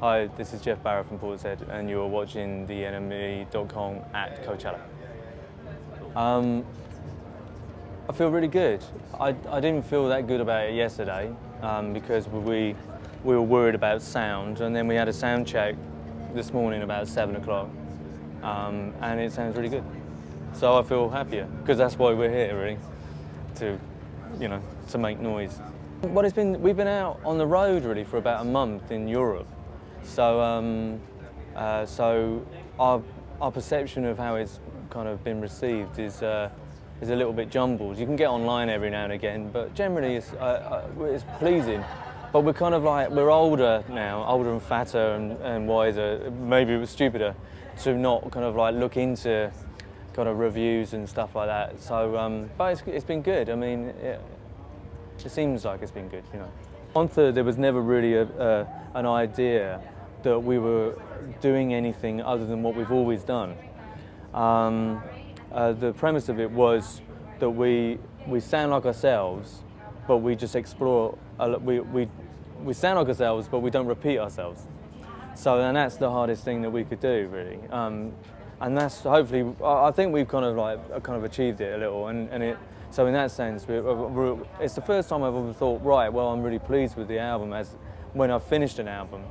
Hi, this is Jeff Barrett from Portishead, and you're watching the NME.com at Coachella. I feel really good. I didn't feel that good about it yesterday because we were worried about sound, and then we had a sound check this morning about 7 o'clock, and it sounds really good. So I feel happier because that's why we're here, really, to make noise. Well, we've been out on the road really for about a month in Europe. So, so our perception of how it's kind of been received is a little bit jumbled. You can get online every now and again, but generally it's pleasing. But we're kind of like, we're older now, older and fatter and wiser. Maybe it was stupider to not kind of like look into kind of reviews and stuff like that. So, but it's been good. I mean, it seems like it's been good, you know. On third, there was never really an idea that we were doing anything other than what we've always done. The premise of it was that we sound like ourselves, but we just explore. We sound like ourselves, but we don't repeat ourselves. So, and that's the hardest thing that we could do, really. And that's hopefully, I think we've kind of achieved it a little, and it. So in that sense, it's the first time I've ever thought, right, well, I'm really pleased with the album. As when I've finished an album,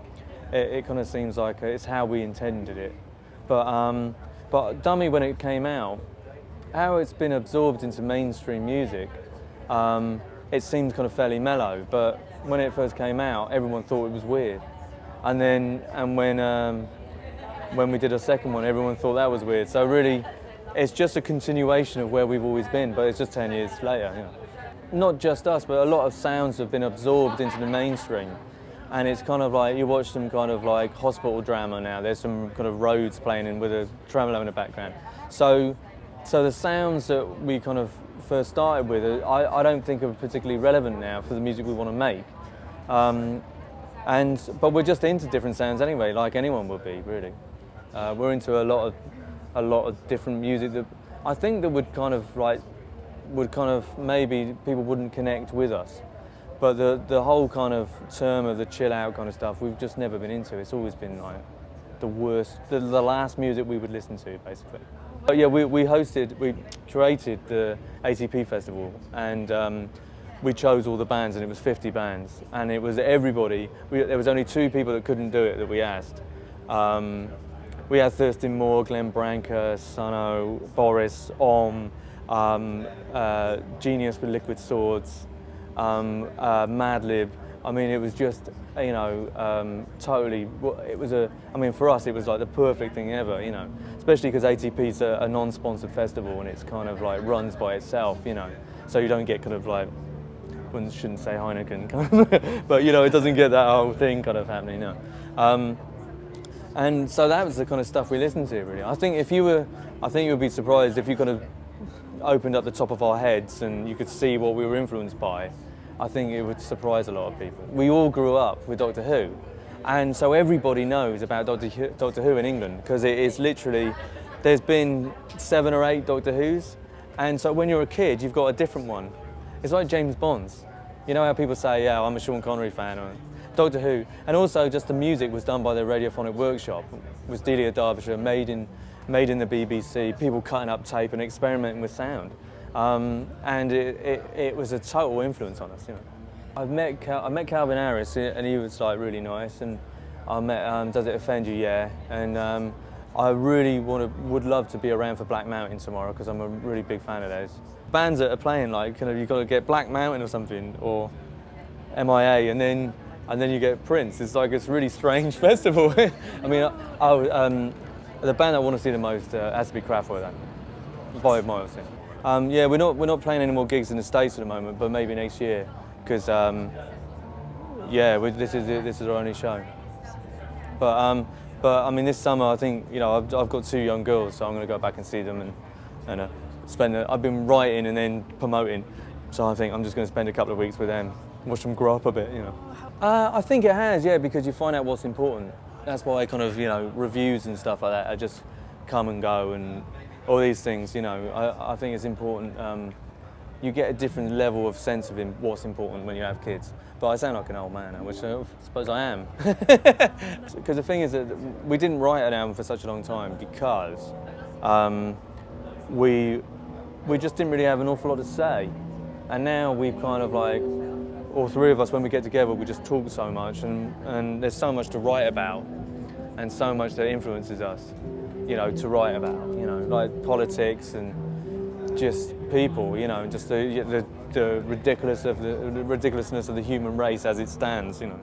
it kind of seems like it's how we intended it. But Dummy, when it came out, how it's been absorbed into mainstream music, it seems kind of fairly mellow. But when it first came out, everyone thought it was weird. And when we did a second one, everyone thought that was weird. So really, it's just a continuation of where we've always been, but it's just 10 years later. You know. Not just us, but a lot of sounds have been absorbed into the mainstream. And it's kind of like, you watch some kind of like hospital drama now. There's some kind of Rhodes playing in with a tremolo in the background. So the sounds that we kind of first started with, I don't think are particularly relevant now for the music we want to make. But we're just into different sounds anyway, like anyone would be, really. We're into a lot of different music that I think that would kind of maybe people wouldn't connect with us. But the whole kind of term of the chill out kind of stuff, we've just never been into. It's always been like the worst, the last music we would listen to, basically. But yeah, we curated the ATP festival, and we chose all the bands, and it was 50 bands, and it was everybody. There was only 2 people that couldn't do it that we asked. We had Thurston Moore, Glenn Branca, Sano, Boris, Genius with Liquid Swords, Madlib. I mean, it was just, you know, totally. It was for us, it was like the perfect thing ever, you know. Especially because ATP's a non-sponsored festival, and it's kind of like runs by itself, you know. So you don't get kind of like, one shouldn't say Heineken, kind of, but you know, it doesn't get that whole thing kind of happening, you know. And so that was the kind of stuff we listened to, really. I think you would be surprised if you kind of opened up the top of our heads and you could see what we were influenced by. I think it would surprise a lot of people. We all grew up with Doctor Who, and so everybody knows about Doctor Who in England, because it is literally, there's been 7 or 8 Doctor Whos, and so when you're a kid, you've got a different one. It's like James Bond's. You know how people say, yeah, I'm a Sean Connery fan, or Doctor Who, and also just the music was done by the Radiophonic Workshop. It was Delia Derbyshire, made in the BBC, people cutting up tape and experimenting with sound, and it was a total influence on us. You know, I met Calvin Harris, and he was like really nice, and I met Does It Offend You? Yeah, and I really would love to be around for Black Mountain tomorrow, because I'm a really big fan of those bands that are playing. Like, you've got to get Black Mountain or something, or MIA, and then you get Prince. It's like, it's a really strange festival. I mean, the band I want to see the most has to be Kraftwerk, then, by miles. Yeah, we're not playing any more gigs in the States at the moment, but maybe next year, because yeah, this is our only show. But I mean, this summer I think, you know, I've got 2 young girls, so I'm going to go back and see them and I've been writing and then promoting, so I think I'm just going to spend a couple of weeks with them, watch them grow up a bit, you know. I think it has, yeah, because you find out what's important. That's why kind of, you know, reviews and stuff like that are just come and go, and all these things, you know. I think it's important you get a different level of sense of what's important when you have kids. But I sound like an old man now, which I suppose I am. Because the thing is that we didn't write an album for such a long time because we just didn't really have an awful lot to say. And now we've kind of like, all three of us, when we get together, we just talk so much, and there's so much to write about, and so much that influences us, you know, to write about, you know, like politics and just people, you know, just the ridiculousness of the human race as it stands, you know.